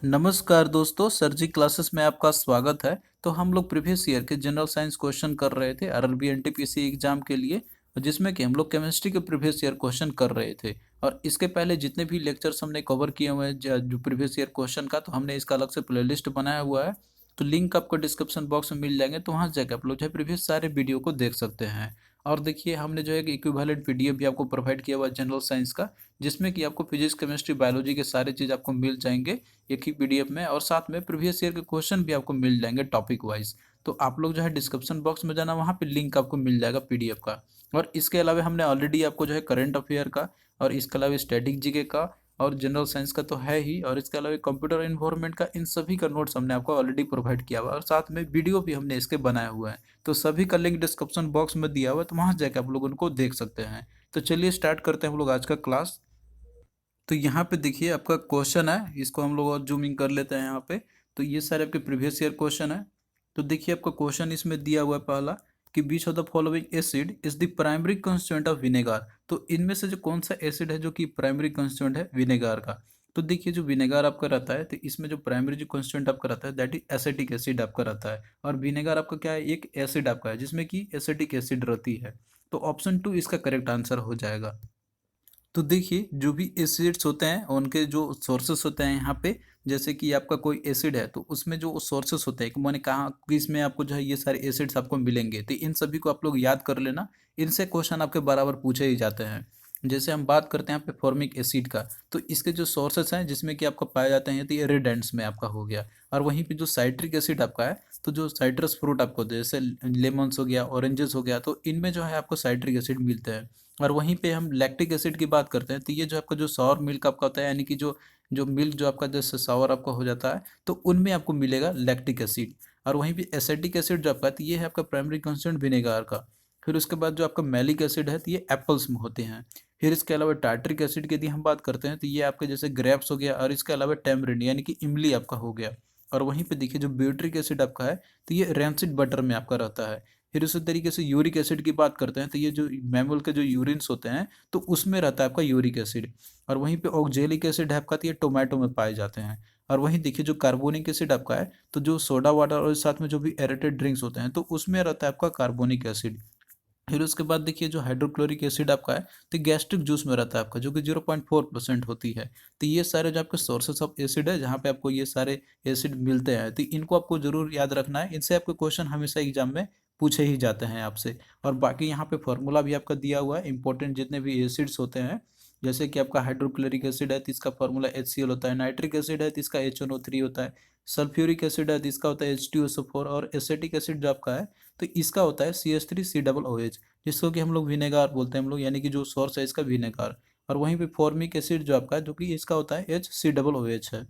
नमस्कार दोस्तों, सर जी क्लासेस में आपका स्वागत है। तो हम लोग प्रीवियस ईयर के जनरल साइंस क्वेश्चन कर रहे थे आरआरबी एनटीपीसी एग्जाम के लिए, और जिसमें कि हम लोग केमिस्ट्री के प्रीवियस ईयर क्वेश्चन कर रहे थे। और इसके पहले जितने भी लेक्चर्स हमने कवर किए हुए हैं जो प्रीवियस ईयर क्वेश्चन का, तो हमने इसका अलग से प्लेलिस्ट बनाया हुआ है। तो लिंक आपको डिस्क्रिप्शन बॉक्स में मिल जाएंगे, तो वहाँ जाकर आप लोग जो है प्रीवियस सारे वीडियो को देख सकते हैं। और देखिए, हमने जो है इक्विवेलेंट पीडीएफ भी आपको प्रोवाइड किया हुआ है जनरल साइंस का, जिसमें कि आपको फिजिक्स केमिस्ट्री बायोलॉजी के सारे चीज़ आपको मिल जाएंगे एक ही पीडीएफ में, और साथ में प्रीवियस ईयर के क्वेश्चन भी आपको मिल जाएंगे टॉपिक वाइज। तो आप लोग जो है डिस्क्रिप्शन बॉक्स में जाना, वहाँ पे लिंक आपको मिल जाएगा पीडीएफ का। और इसके अलावा हमने ऑलरेडी आपको जो है करंट अफेयर का, और इसके अलावा स्टैटिक जीके का, और जनरल साइंस का तो है ही, और इसके अलावा कंप्यूटर इन्वायरमेंट का, इन सभी का नोट्स हमने आपको ऑलरेडी प्रोवाइड किया हुआ है, और साथ में वीडियो भी हमने इसके बनाए हुए हैं। तो सभी का लिंक डिस्क्रिप्शन बॉक्स में दिया हुआ है, तो वहाँ जाकर आप लोग उनको देख सकते हैं। तो चलिए स्टार्ट करते हैं हम लोग आज का क्लास। तो यहाँ पे देखिए आपका क्वेश्चन है, इसको हम लोग और जूमिंग कर लेते हैं यहाँ पे। तो ये सारे आपके प्रीवियस ईयर क्वेश्चन है। तो देखिए आपका क्वेश्चन इसमें दिया हुआ है पहला, कि which of the following acid is the primary constituent of vinegar. तो इनमें से जो कौन सा एसिड है जो कि प्राइमरी कंस्टिट्यूएंट है विनेगार का। तो देखिए, जो विनेगार आपका रहता है, तो इसमें जो प्राइमरी जो कंस्टिट्यूएंट आपका रहता है दैट इज एसिटिक एसिड आपका रहता है। और विनेगार आपका क्या है, एक एसिड आपका है जिसमें कि एसिटिक एसिड रहती है। तो ऑप्शन 2 इसका करेक्ट आंसर हो जाएगा। तो देखिए, जो भी एसिड्स होते हैं उनके जो सोर्सेस होते हैं यहाँ पे, जैसे कि आपका कोई एसिड है तो उसमें जो सोर्सेस होते हैं कि मैंने कहा कि इसमें आपको जो है ये सारे एसिड्स आपको मिलेंगे, तो इन सभी को आप लोग याद कर लेना। इनसे क्वेश्चन आपके बराबर पूछे ही जाते हैं। जैसे हम बात करते हैं यहाँ पे फॉर्मिक एसिड का, तो इसके जो सोर्सेस हैं जिसमें कि आपका पाया जाते हैं, तो ये रेडेंट्स में आपका हो गया। और वहीं पे जो साइट्रिक एसिड आपका है, तो जो साइट्रस फ्रूट आपको जैसे लेमन्स हो गया, ऑरेंजेस हो गया, तो इनमें जो है आपको साइट्रिक एसिड मिलते हैं। और वहीं पे हम लैक्टिक एसिड की बात करते हैं, तो ये जो आपका जो सावर मिल्क आपका होता है, यानी कि जो जो मिल्क जो आपका जैसे सावर आपका हो जाता है, तो उनमें आपको मिलेगा लैक्टिक एसिड। और वहीं पे एसिटिक एसिड जो आपका है, तो ये है आपका प्राइमरी कंस्टिट्यूएंट विनेगार का। फिर उसके बाद जो आपका मैलिक एसिड है, तो ये एप्पल्स में होते हैं। फिर इसके अलावा टार्ट्रिक एसिड की यदि हम बात करते हैं, तो ये आपके जैसे ग्रेप्स हो गया, और इसके अलावा टैमरिंड यानी कि इमली आपका हो गया। और वहीं पे देखिए जो ब्यूट्रिक एसिड आपका है, तो ये रैंसिड बटर में आपका रहता है। फिर उसी तरीके से यूरिक एसिड की बात करते हैं, तो ये जो मैमल के जो यूरिन्स होते हैं, तो उसमें रहता है आपका यूरिक एसिड। और वहीं पे ऑक्जेलिक एसिड है आपका, तो ये टोमेटो में पाए जाते हैं। और वहीं देखिए जो कार्बोनिक एसिड आपका है, तो जो सोडा वाटर और साथ में जो भी एरेटेड ड्रिंक्स होते हैं, तो उसमें रहता है आपका कार्बोनिक एसिड। फिर उसके बाद देखिए जो हाइड्रोक्लोरिक एसिड आपका है, तो गैस्ट्रिक जूस में रहता है आपका, जो कि 0.4% होती है। तो ये सारे जो आपके सोर्सेस ऑफ एसिड है, जहाँ पे आपको ये सारे एसिड मिलते हैं, तो इनको आपको जरूर याद रखना है। इनसे आपके क्वेश्चन हमेशा एग्जाम में पूछे ही जाते हैं आपसे। और बाकी यहाँ पे फॉर्मूला भी आपका दिया हुआ है, इंपॉर्टेंट जितने भी एसिड्स होते हैं। जैसे कि आपका हाइड्रोक्लोरिक एसिड है तो इसका फॉर्मूला HCl होता है, नाइट्रिक एसिड है तो इसका HNO3 होता है, सल्फ्यूरिक एसिड है तो इसका होता है H2SO4, और एसिटिक एसिड जो आपका है, तो इसका होता है CH3COOH, जिसको कि हम लोग विनेगार बोलते हैं हम लोग, यानी कि जो सोर्स है इसका विनेगार। और वहीं पे फॉर्मिक एसिड जो आपका है, जो कि इसका होता है HCOOH है।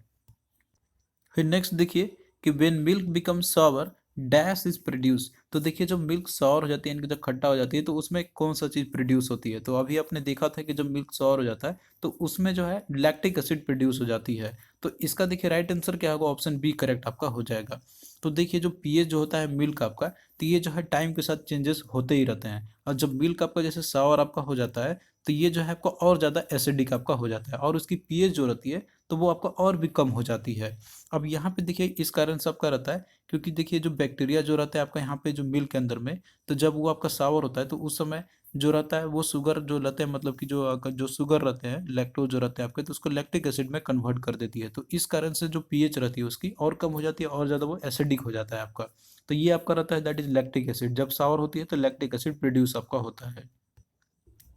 फिर नेक्स्ट देखिए, कि when milk become sour dash is produce. तो देखिए जब मिल्क सॉवर हो जाती है, यानी कि जब खट्टा हो जाती है, तो उसमें कौन सा चीज़ प्रोड्यूस होती है। तो अभी आपने देखा था कि जब मिल्क सॉवर हो जाता है, तो उसमें जो है लैक्टिक एसिड प्रोड्यूस हो जाती है। तो इसका देखिए राइट आंसर क्या होगा, ऑप्शन बी करेक्ट आपका हो जाएगा। तो देखिए जो पीएच जो होता है मिल्क आपका, तो ये जो है टाइम के साथ चेंजेस होते ही रहते हैं। और जब मिल्क आपका जैसे सॉवर आपका हो जाता है, तो ये जो है आपका और ज़्यादा एसिडिक आपका हो जाता है, और उसकी पीएच जो रहती है, तो वो आपका और भी कम हो जाती है। अब यहाँ पे देखिए इस कारण से आपका रहता है, क्योंकि देखिए जो बैक्टीरिया जो रहता है आपका यहाँ पे जो मिल्क के अंदर में, तो जब वो आपका सावर होता है, तो उस समय जो रहता है वो शुगर जो रहते हैं, मतलब कि जो शुगर रहते हैं, लैक्टोज जो रहते हैं आपके, तो उसको लैक्टिक एसिड में कन्वर्ट कर देती है। तो इस कारण से जो पीएच रहती है उसकी और कम हो जाती है, और ज़्यादा वो एसिडिक हो जाता है आपका। तो ये आपका रहता है दैट इज लैक्टिक एसिड। जब सावर होती है तो लैक्टिक एसिड प्रोड्यूस आपका होता है।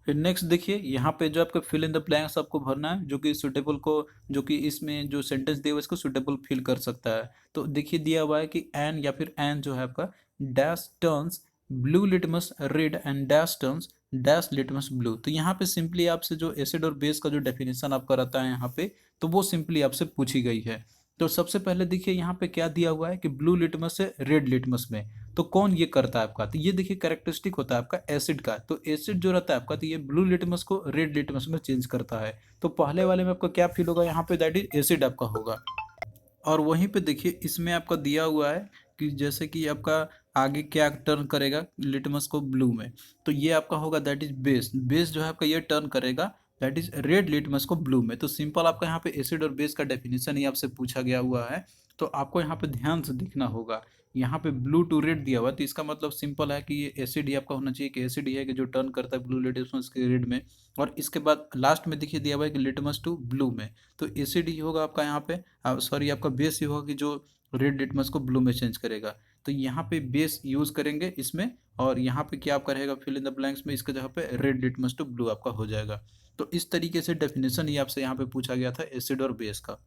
फिर नेक्स्ट देखिए, यहाँ पे जो आपका फिल इन द ब्लैंक्स आपको भरना है, जो कि सुटेबल को, जो कि इसमें जो सेंटेंस दिया हुआ है इसको सुटेबल फिल कर सकता है। तो देखिए दिया हुआ है कि एन या फिर एन जो है आपका dash turns blue litmus red and dash turns dash litmus blue. तो यहाँ पे सिंपली आपसे जो एसिड और बेस का जो डेफिनेशन आपका रहता है यहाँ पे, तो वो सिंपली आपसे पूछी गई है। तो सबसे पहले देखिए यहाँ पे क्या दिया हुआ है कि ब्लू लिटमस से रेड लिटमस में, तो कौन ये करता है आपका, तो ये देखिए कैरेक्टरिस्टिक होता है आपका एसिड का। तो एसिड जो रहता है आपका, तो ये ब्लू लिटमस को रेड लिटमस में चेंज करता है। तो पहले वाले में आपका क्या फील होगा, यहाँ पे दैट इज एसिड आपका होगा। और वहीं पे देखिए इसमें आपका दिया हुआ है कि जैसे कि आपका आगे क्या टर्न करेगा लिटमस को ब्लू में, तो ये आपका होगा दैट इज बेस। बेस जो है आपका ये टर्न करेगा दैट इज रेड लिटमस को ब्लू में। तो सिंपल आपका यहाँ पे एसिड और बेस का डेफिनेशन ही आपसे पूछा गया हुआ है, तो आपको यहाँ पे ध्यान से देखना होगा। यहाँ पे ब्लू टू रेड दिया हुआ है, तो इसका मतलब सिंपल है कि ये एसिड ही आपका होना चाहिए, कि एसिड ही है कि जो टर्न करता है ब्लू लिटमस के रेड में। और इसके बाद लास्ट में देखिए दिया हुआ है कि लिटमस टू ब्लू में, तो एसिड ही होगा आपका यहाँ पे, सॉरी आपका बेस ही होगा कि जो रेड लिटमस को ब्लू में चेंज करेगा। तो यहाँ पे बेस यूज करेंगे इसमें, और यहाँ पे क्या आपका रहेगा, फिल इन द ब्लैंक्स में इसका जगह पे रेड लिटमस टू ब्लू आपका हो जाएगा। तो इस तरीके से डेफिनेशन ही आपसे यहाँ पे पूछा गया था एसिड और बेस का।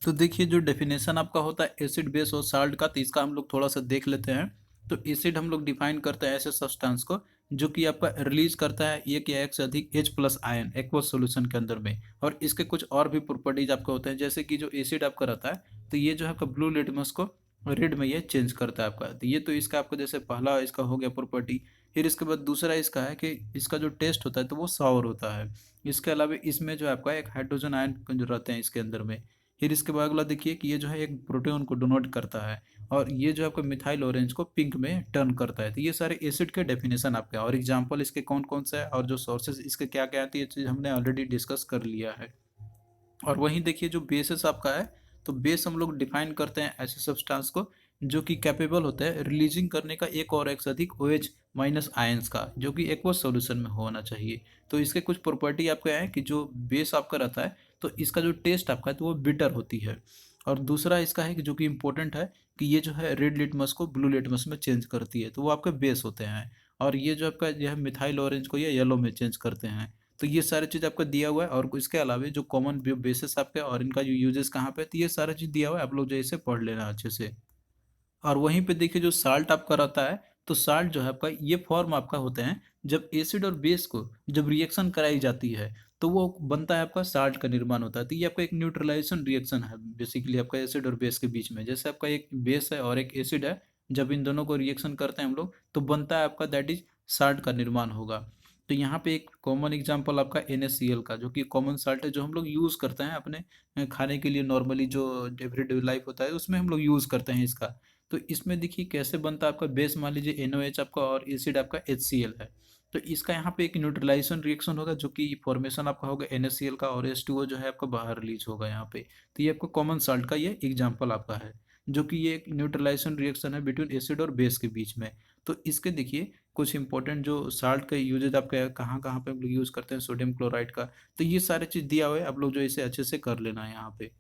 तो देखिए जो डेफिनेशन आपका होता है एसिड बेस और साल्ट का, तो इसका हम लोग थोड़ा सा देख लेते हैं। तो एसिड हम लोग डिफाइन करते हैं ऐसे सब्सटेंस को जो कि आपका रिलीज करता है एक या एक से अधिक H plus ion aqueous solution के अंदर में। और इसके कुछ और भी प्रॉपर्टीज आपके होते हैं, जैसे कि जो एसिड आपका रहता है, तो ये जो है आपका ब्लू लिटमस को रेड में ये चेंज करता है आपका। तो ये तो इसका आपका जैसे पहला इसका हो गया प्रॉपर्टी। फिर इसके बाद दूसरा इसका है कि इसका जो टेस्ट होता है तो वो सावर होता है। इसके अलावा इसमें जो आपका एक हाइड्रोजन आयन जो रहते हैं इसके अंदर में। फिर इसके बाद अगला देखिए कि ये जो है एक प्रोटॉन को डोनेट करता है, और ये जो आपका मिथाइल ऑरेंज को पिंक में टर्न करता है। तो ये सारे एसिड के डेफिनेशन आपके, और एग्जांपल इसके कौन कौन सा है और जो सोर्सेज इसके क्या क्या है, तो ये चीज़ हमने ऑलरेडी डिस्कस कर लिया है। और वहीं देखिए जो बेसिस आपका है, तो बेस हम लोग डिफाइन करते हैं ऐसे सब्सटेंस को जो कि कैपेबल होता है रिलीजिंग करने का एक और एक से अधिक OH माइनस आयंस का, जो कि एक्वस सॉल्यूशन में होना चाहिए। तो इसके कुछ प्रॉपर्टी आपके हैं कि जो बेस आपका रहता है, तो इसका जो टेस्ट आपका है तो वो बिटर होती है। और दूसरा इसका है कि जो कि इम्पोर्टेंट है, कि ये जो है रेड लिटमस को ब्लू लिटमस में चेंज करती है, तो वो आपके बेस होते हैं। और ये जो आपका यह मिथाइल ऑरेंज को ये येलो में चेंज करते हैं। तो ये सारी चीज़ आपका दिया हुआ है, और इसके अलावा जो कॉमन बेसिस आपके और इनका जो यूजेस कहाँ पे है, तो ये सारा चीज़ दिया हुआ है, आप लोग जो इसे पढ़ लेना अच्छे से। और वहीं पे देखिए जो साल्ट आपका रहता है, तो साल्ट जो है आपका ये फॉर्म आपका होते हैं जब एसिड और बेस को जब रिएक्शन कराई जाती है, तो वो बनता है आपका साल्ट का निर्माण होता है। तो ये आपका एक न्यूट्रलाइजेशन रिएक्शन है बेसिकली आपका एसिड और बेस के बीच में। जैसे आपका एक बेस है और एक एसिड है, जब इन दोनों को रिएक्शन करते हैं हम लोग, तो बनता है आपका दैट इज साल्ट का निर्माण होगा। तो यहाँ पे एक कॉमन एग्जांपल आपका NaCl का, जो कि कॉमन साल्ट है जो हम लोग यूज़ करते हैं अपने खाने के लिए, नॉर्मली जो एवरीडे लाइफ होता है उसमें हम लोग यूज़ करते हैं इसका। तो इसमें देखिए कैसे बनता है आपका बेस, मान लीजिए NOH आपका और एसिड आपका HCl है। तो इसका यहाँ पे एक न्यूट्रलाइजेशन रिएक्शन होगा, जो कि फॉर्मेशन आपका होगा NaCl का, और H2O जो है आपका बाहर रिलीज होगा यहाँ पे। तो ये आपका कॉमन साल्ट का ये एग्जाम्पल आपका है, जो कि ये एक न्यूट्रलाइजेशन रिएक्शन है बिटवीन एसिड और बेस के बीच में। तो इसके देखिए कुछ इंपॉर्टेंट जो साल्ट का यूजेज आपका कहाँ कहाँ पे हम लोग यूज़ करते हैं, सोडियम क्लोराइड का। तो ये सारे चीज़ दिया हुआ है, आप लोग जो इसे अच्छे से कर लेना है यहाँ पे।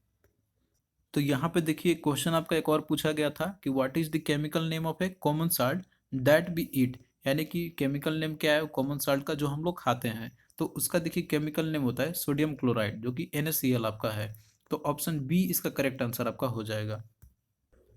तो यहाँ पे देखिए क्वेश्चन आपका एक और पूछा गया था कि what is the chemical name of a common salt that we eat, यानी कि केमिकल नेम क्या है कॉमन साल्ट का जो हम लोग खाते हैं। तो उसका देखिए केमिकल नेम होता है सोडियम क्लोराइड, जो कि NaCl आपका है। तो ऑप्शन बी इसका करेक्ट आंसर आपका हो जाएगा।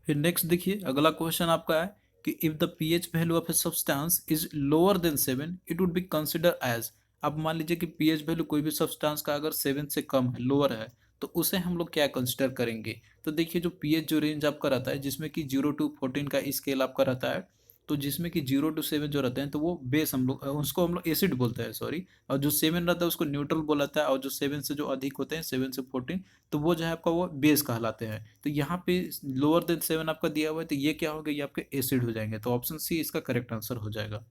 फिर नेक्स्ट देखिए अगला क्वेश्चन आपका है कि if the pH value of a substance is lower than 7 it would be consider as. अब मान लीजिए कि pH वैल्यू कोई भी सब्सटेंस का अगर 7 से कम है, लोअर है, तो उसे हम लोग क्या कंसिडर करेंगे। तो देखिए जो pH जो रेंज आपका रहता है, जिसमें कि 0 to 14 का स्केल आपका रहता है, तो जिसमें कि 0 to 7 जो रहते हैं तो वो बेस हम लोग उसको हम लोग एसिड बोलते हैं, सॉरी। और जो 7 रहता है उसको न्यूट्रल बोला जाता है, और जो 7 से जो अधिक होते हैं 7 से 14, तो वो जो है आपका वो बेस कहलाते हैं। तो यहाँ पे लोअर देन 7 आपका दिया हुआ है, तो ये क्या हो गया, ये आपके एसिड हो जाएंगे। तो ऑप्शन सी इसका करेक्ट आंसर हो जाएगा।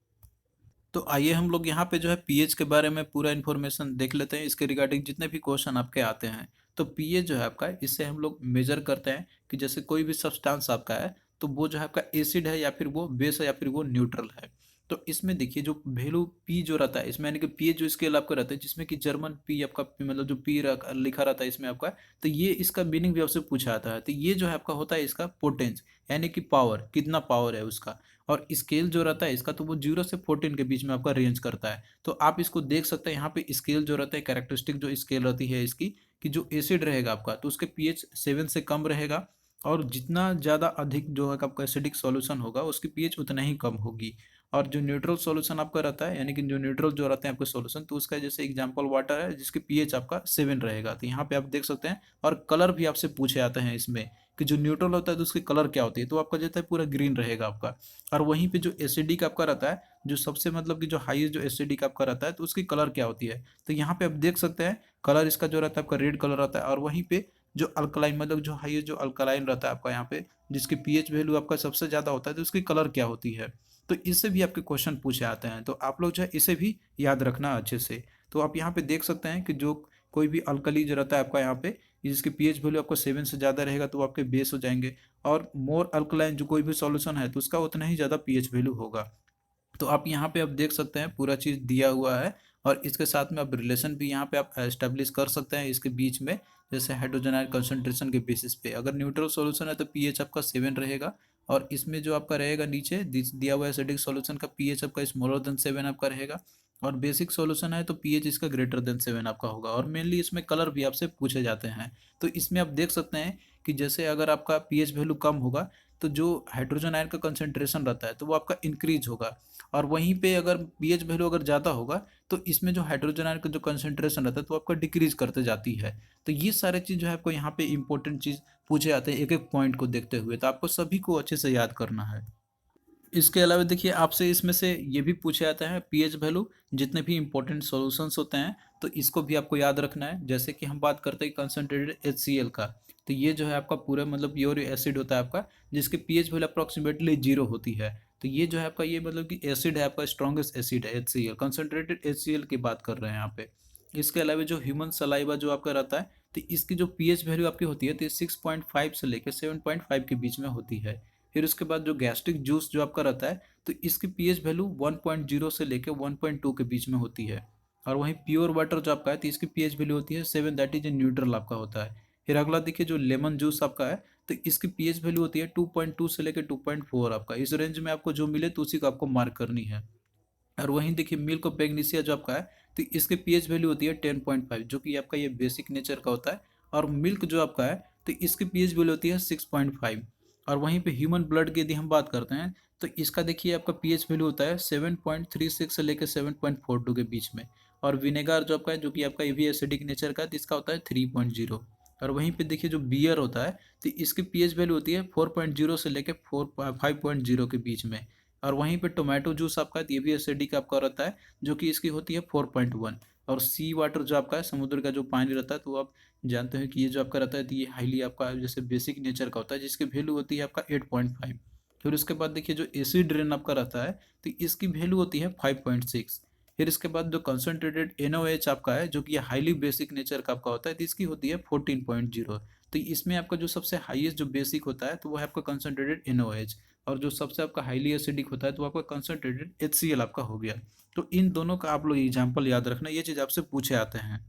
तो आइए हम लोग यहाँ पे जो है पीएच के बारे में पूरा इन्फॉर्मेशन देख लेते हैं, इसके रिगार्डिंग जितने भी क्वेश्चन आपके आते हैं। तो पीएच जो है आपका, इससे हम लोग मेजर करते हैं कि जैसे कोई भी सब्सटेंस आपका है, तो वो जो है आपका एसिड है या फिर वो बेस है या फिर वो न्यूट्रल है। तो इसमें देखिए जो वैल्यू पी जो रहता है इसमें, यानी कि पीएच जो स्केल आपका रहता है, जिसमें कि जर्मन पी आपका मतलब जो पी लिखा रहता है इसमें आपका, तो ये इसका मीनिंग भी आपसे पूछा आता है। तो ये जो है आपका होता है इसका पोटेंस, यानी कि पावर, कितना पावर है उसका। और स्केल जो रहता है इसका, तो वो 0 से 14 के बीच में आपका रेंज करता है। तो आप इसको देख सकते हैं यहाँ पे स्केल जो रहता है, कैरेक्टरिस्टिक जो स्केल रहती है इसकी, कि जो एसिड रहेगा आपका तो उसके पीएच 7 से कम रहेगा, और जितना ज़्यादा अधिक जो है आपका एसिडिक सॉल्यूशन होगा उसकी पीएच उतना ही कम होगी। और जो न्यूट्रल सॉल्यूशन आपका रहता है, यानी कि जो न्यूट्रल जो रहते हैं आपके सॉल्यूशन, तो उसका जैसे एग्जांपल वाटर है जिसकी पीएच आपका 7 रहेगा। तो यहाँ पे आप देख सकते हैं, और कलर भी आपसे पूछे जाते हैं इसमें, कि जो न्यूट्रल होता है तो उसकी कलर क्या होती है, तो आपका जैसे पूरा ग्रीन रहेगा आपका। और वहीं पे जो एसिडिक आपका रहता है, जो सबसे मतलब कि जो हाईएस्ट जो एसिडिक आपका रहता है, तो उसकी कलर क्या होती है, तो यहाँ पे आप देख सकते हैं कलर इसका जो रहता है आपका रेड कलर रहता है। और वहीं पे जो अल्कलाइन मतलब जो हाईएस्ट जो अल्कलाइन रहता है आपका यहाँ पे, जिसकी पीएच वैल्यू आपका सबसे ज़्यादा होता है, तो उसकी कलर क्या होती है। तो इससे भी आपके क्वेश्चन पूछे आते हैं, तो आप लोग जो है इसे भी याद रखना अच्छे से। तो आप यहाँ पे देख सकते हैं कि जो कोई भी अल्कली जो रहता है आपका यहाँ पे, जिसके पीएच वैल्यू आपको 7 से ज़्यादा रहेगा तो वो आपके बेस हो जाएंगे। और मोर अल्कलाइन जो कोई भी सॉल्यूशन है तो उसका उतना ही ज़्यादा पीएच वैल्यू होगा। तो आप यहाँ पे आप देख सकते हैं पूरा चीज़ दिया हुआ है, और इसके साथ में आप रिलेशन भी यहाँ पे आप एस्टेब्लिश कर सकते हैं इसके बीच में। जैसे हाइड्रोजन आयन कंसंट्रेशन के बेसिस पे अगर न्यूट्रल सॉल्यूशन है तो पीएच आपका 7 रहेगा, और इसमें जो आपका रहेगा नीचे दिया हुआ एसिडिक सॉल्यूशन का पीएच आपका स्मॉलर देन 7 आपका रहेगा, और बेसिक सॉल्यूशन है तो पीएच इसका ग्रेटर देन 7 आपका होगा। और मेनली इसमें कलर भी आपसे पूछे जाते हैं। तो इसमें आप देख सकते हैं कि जैसे अगर आपका पीएच वैल्यू कम होगा तो जो हाइड्रोजन आयन का कंसंट्रेशन रहता है तो वो आपका इंक्रीज होगा, और वहीं पे अगर पीएच वैल्यू अगर ज़्यादा होगा तो इसमें जो हाइड्रोजन आयन का जो कंसंट्रेशन रहता है तो आपका डिक्रीज करते जाती है। तो ये सारे चीज़ जो है आपको यहाँ पे इंपॉर्टेंट चीज़ पूछे जाते हैं एक एक पॉइंट को देखते हुए, तो आपको सभी को अच्छे से याद करना है। इसके अलावा देखिए आपसे इसमें से ये भी पूछा जाता है पीएच वैल्यू जितने भी इंपॉर्टेंट सॉल्यूशंस होते हैं तो इसको भी आपको याद रखना है। जैसे कि हम बात करते हैं कंसनट्रेटेड HCl का, तो ये जो है आपका पूरा मतलब प्योर एसिड होता है आपका, जिसकी पीएच वैल्यू अप्रॉक्सीमेटली 0 होती है। तो ये जो है आपका ये मतलब कि एसिड है आपका, स्ट्रॉन्गेस्ट एसिड है HCl, कंसनट्रेटेड HCl की बात कर रहे हैं यहाँ पे। इसके अलावा जो ह्यूमन सलाइवा जो आपका रहता है तो इसकी जो पीएच वैल्यू आपकी होती है तो 6.5 से लेकर 7.5 के बीच में होती है। फिर उसके बाद जो गैस्ट्रिक जूस जो आपका रहता है तो इसकी पीएच वैल्यू 1.0 से लेकर 1.2 के बीच में होती है। और वहीं प्योर वाटर जो आपका है तो इसकी पीएच वैल्यू होती है 7, दैट इज न्यूट्रल आपका होता है। फिर अगला देखिए जो लेमन जूस आपका है तो इसकी पीएच वैल्यू होती है 2.2 से लेकर 2.4 आपका। इस रेंज में आपको जो मिले तो उसी को आपको मार्क करनी है। और वहीं देखिए मिल्क ऑफ मैग्नीशिया जो आपका है तो इसके पीएच वैल्यू होती है 10.5, जो कि आपका ये बेसिक नेचर का होता है। और मिल्क जो आपका है तो इसकी पीएच वैल्यू होती है 6.5। और वहीं पे ह्यूमन ब्लड की यदि हम बात करते हैं तो इसका देखिए आपका पीएच वैल्यू होता है 7.36 से लेकर 7.42 के बीच में। और विनेगर जो आपका है जो कि आपका ये भी एसिडिक नेचर का है तो इसका होता है 3.0। और वहीं पे देखिए जो बियर होता है तो इसकी पीएच वैल्यू होती है 4.0 से लेकर 5.0 के बीच में। और वहीं पे टोमेटो जूस आपका है तो ये भी एसिडिक आपका रहता है, जो कि इसकी होती है 4.1। और सी वाटर जो आपका है समुद्र का जो पानी रहता है तो आप जानते हैं कि ये जो आपका रहता है तो ये हाईली आपका जैसे बेसिक नेचर का होता है, जिसकी वैल्यू होती है आपका 8.5। फिर उसके बाद देखिए जो एसिड रेन आपका रहता है तो इसकी वैल्यू होती है 5.6। फिर इसके बाद जो कंसनट्रेटेड NaOH आपका है जो कि हाईली बेसिक नेचर का आपका होता है तो इसकी होती है 14.0। तो इसमें आपका जो सबसे हाईएस्ट जो बेसिक होता है तो वो है आपका कंसनट्रेटेड NaOH। और जो सबसे आपका हाईली एसिडिक होता है तो आपका कंसनट्रेटेड HCl आपका हो गया। तो इन दोनों का आप लोग एग्जाम्पल याद रखना, ये चीज़ आपसे पूछे आते हैं।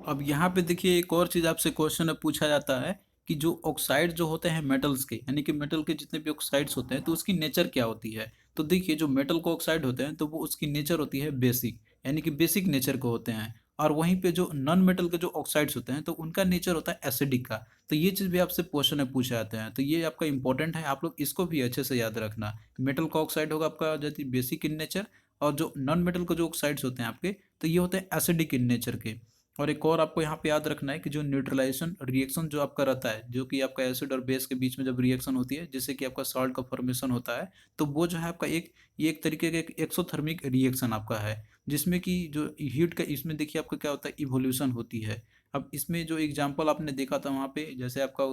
अब यहाँ पे देखिए एक और चीज़ आपसे क्वेश्चन में पूछा जाता है कि जो ऑक्साइड जो होते हैं मेटल्स के, यानी कि मेटल के जितने भी ऑक्साइड्स होते हैं तो उसकी नेचर क्या होती है। तो देखिए जो मेटल को ऑक्साइड होते हैं तो वो उसकी नेचर होती है बेसिक, यानी कि बेसिक नेचर के होते हैं। और वहीं पे जो नॉन मेटल के जो ऑक्साइड्स होते हैं तो उनका नेचर होता है एसिडिक का। तो ये चीज़ भी आपसे क्वेश्चन में पूछे जाते हैं, तो ये आपका इंपॉर्टेंट है, आप लोग इसको भी अच्छे से याद रखना। मेटल का ऑक्साइड होगा आपका जैसे बेसिक इन नेचर, और जो नॉन मेटल के जो ऑक्साइड्स होते हैं आपके तो ये होते हैं एसिडिक इन नेचर के। और एक और आपको यहाँ पे याद रखना है कि जो न्यूट्रलाइजेशन रिएक्शन जो आपका रहता है, जो कि आपका एसिड और बेस के बीच में जब रिएक्शन होती है जिससे कि आपका सॉल्ट का फॉर्मेशन होता है, तो वो जो है आपका ये एक तरीके का एक एक्सोथर्मिक रिएक्शन आपका है, जिसमें कि जो हीट का इसमें देखिए आपका क्या होता है इवोल्यूशन होती है। अब इसमें जो एग्जाम्पल आपने देखा था वहाँ पे जैसे आपका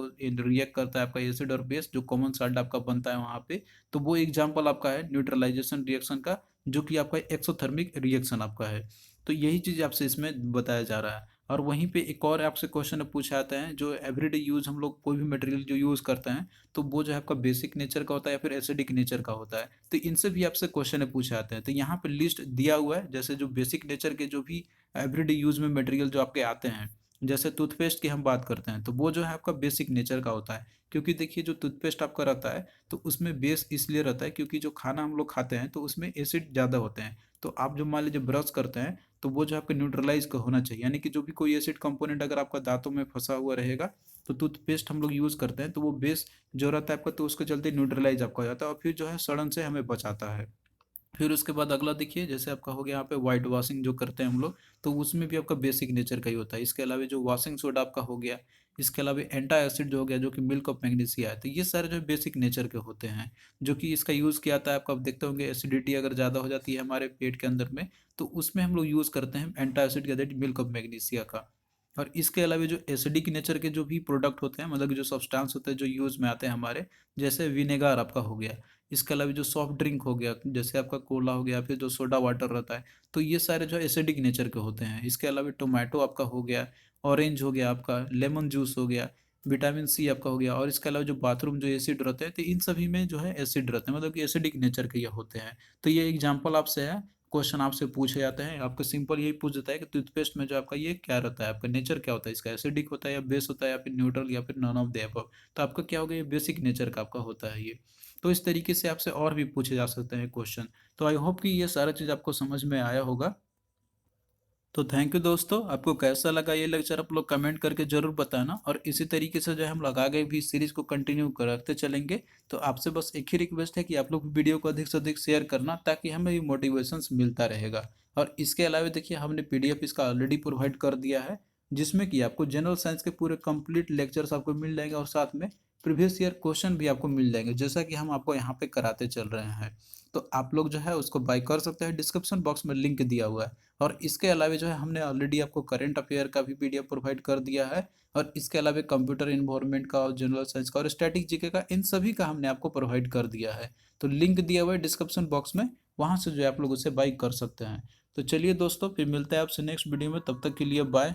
रिएक्ट करता है आपका एसिड और बेस, जो कॉमन सॉल्ट आपका बनता है वहाँ पे, तो वो एग्जाम्पल आपका है न्यूट्रलाइजेशन रिएक्शन का, जो कि आपका एक्सोथर्मिक रिएक्शन आपका है। तो यही चीज़ आपसे इसमें बताया जा रहा है। और वहीं पे एक और आपसे क्वेश्चन पूछा जाता है, जो एवरीडे यूज हम लोग कोई भी मटेरियल जो यूज़ करते हैं तो वो जो है आपका बेसिक नेचर का होता है या फिर एसिडिक नेचर का होता है, तो इनसे भी आपसे क्वेश्चन पूछे जाते हैं। तो यहाँ पे लिस्ट दिया हुआ है, जैसे जो बेसिक नेचर के जो भी एवरीडे यूज में मटेरियल जो आपके आते हैं, जैसे टूथपेस्ट की हम बात करते हैं तो वो जो है आपका बेसिक नेचर का होता है। क्योंकि देखिए जो टूथपेस्ट आपका रहता है तो उसमें बेस इसलिए रहता है क्योंकि जो खाना हम लोग खाते हैं तो उसमें एसिड ज़्यादा होते हैं। तो आप जो मान लीजिए ब्रश करते हैं तो वो जो आपका न्यूट्रलाइज का होना चाहिए, यानी कि जो भी कोई एसिड कंपोनेंट अगर आपका दांतों में फंसा हुआ रहेगा तो टूथपेस्ट हम लोग यूज़ करते हैं तो वो बेस जो रहता है आपका तो उसके चलते न्यूट्रलाइज आपका हो जाता है और फिर जो है सड़न से हमें बचाता है। फिर उसके बाद अगला देखिए जैसे आपका हो गया यहाँ पे वाइट वॉशिंग जो करते हैं हम लोग, तो उसमें भी आपका बेसिक नेचर का ही होता है। इसके अलावा जो वॉशिंग सोडा आपका हो गया, इसके अलावा एंटा एसिड जो हो गया जो कि मिल्क ऑफ मैग्नीशिया है, तो ये सारे जो बेसिक नेचर के होते हैं, जो कि इसका यूज़ किया जाता है। आपका देखते होंगे एसिडिटी अगर ज़्यादा हो जाती है हमारे पेट के अंदर में तो उसमें हम लोग यूज़ करते हैं एंटा एसिड का, दैट मिल्क ऑफ मैग्नीशिया का। और इसके अलावा जो एसिडिक नेचर के जो भी प्रोडक्ट होते हैं, मतलब कि जो सब्सटेंस होते हैं जो यूज़ में आते हैं हमारे, जैसे विनेगर आपका हो गया, इसके अलावा जो सॉफ्ट ड्रिंक हो गया जैसे आपका कोला हो गया, फिर जो सोडा वाटर रहता है, तो ये सारे जो है एसिडिक नेचर के होते हैं। इसके अलावा टोमेटो आपका हो गया, ऑरेंज हो गया आपका, लेमन जूस हो गया, विटामिन सी आपका हो गया, और इसके अलावा जो बाथरूम जो एसिड रहते हैं, तो इन सभी में जो है एसिड रहते हैं, मतलब कि एसिडिक नेचर के ये होते हैं। तो ये एग्जाम्पल आपसे है, क्वेश्चन आपसे पूछे जाते हैं, आपको सिंपल यही पूछ देता है कि टूथपेस्ट में जो आपका ये क्या रहता है, आपका नेचर क्या होता है, इसका एसिडिक होता है या बेस होता है या फिर न्यूट्रल या फिर नॉन ऑफ द अबव। तो आपका क्या होगा, ये बेसिक नेचर का आपका होता है ये। तो इस तरीके से आपसे और भी पूछे जा सकते हैं क्वेश्चन। तो आई होप कि ये सारा चीज़ आपको समझ में आया होगा। तो थैंक यू दोस्तों, आपको कैसा लगा ये लेक्चर आप लोग कमेंट करके जरूर बताना, और इसी तरीके से जो है हम लोग आगे भी सीरीज को कंटिन्यू करते चलेंगे। तो आपसे बस एक ही रिक्वेस्ट है कि आप लोग वीडियो को अधिक से अधिक शेयर करना, ताकि हमें भी मोटिवेशंस मिलता रहेगा। और इसके अलावा देखिए हमने पीडीएफ इसका ऑलरेडी प्रोवाइड कर दिया है, जिसमें कि आपको जनरल साइंस के पूरे कंप्लीट लेक्चर्स आपको मिल जाएंगे, और साथ में प्रीवियस ईयर क्वेश्चन भी आपको मिल जाएंगे, जैसा कि हम आपको यहाँ पे कराते चल रहे हैं। तो आप लोग जो है उसको बाय कर सकते हैं, डिस्क्रिप्शन बॉक्स में लिंक दिया हुआ है। और इसके अलावा जो है हमने ऑलरेडी आपको करंट अफेयर का भी पीडीएफ प्रोवाइड कर दिया है, और इसके अलावा कंप्यूटर इन्वायरमेंट का और जनरल साइंस का और स्टैटिक जीके का, इन सभी का हमने आपको प्रोवाइड कर दिया है। तो लिंक दिया हुआ है डिस्क्रिप्शन बॉक्स में, वहाँ से जो है आप लोग उसे बाई कर सकते हैं। तो चलिए दोस्तों, फिर मिलते हैं आपसे नेक्स्ट वीडियो में, तब तक के लिए बाय।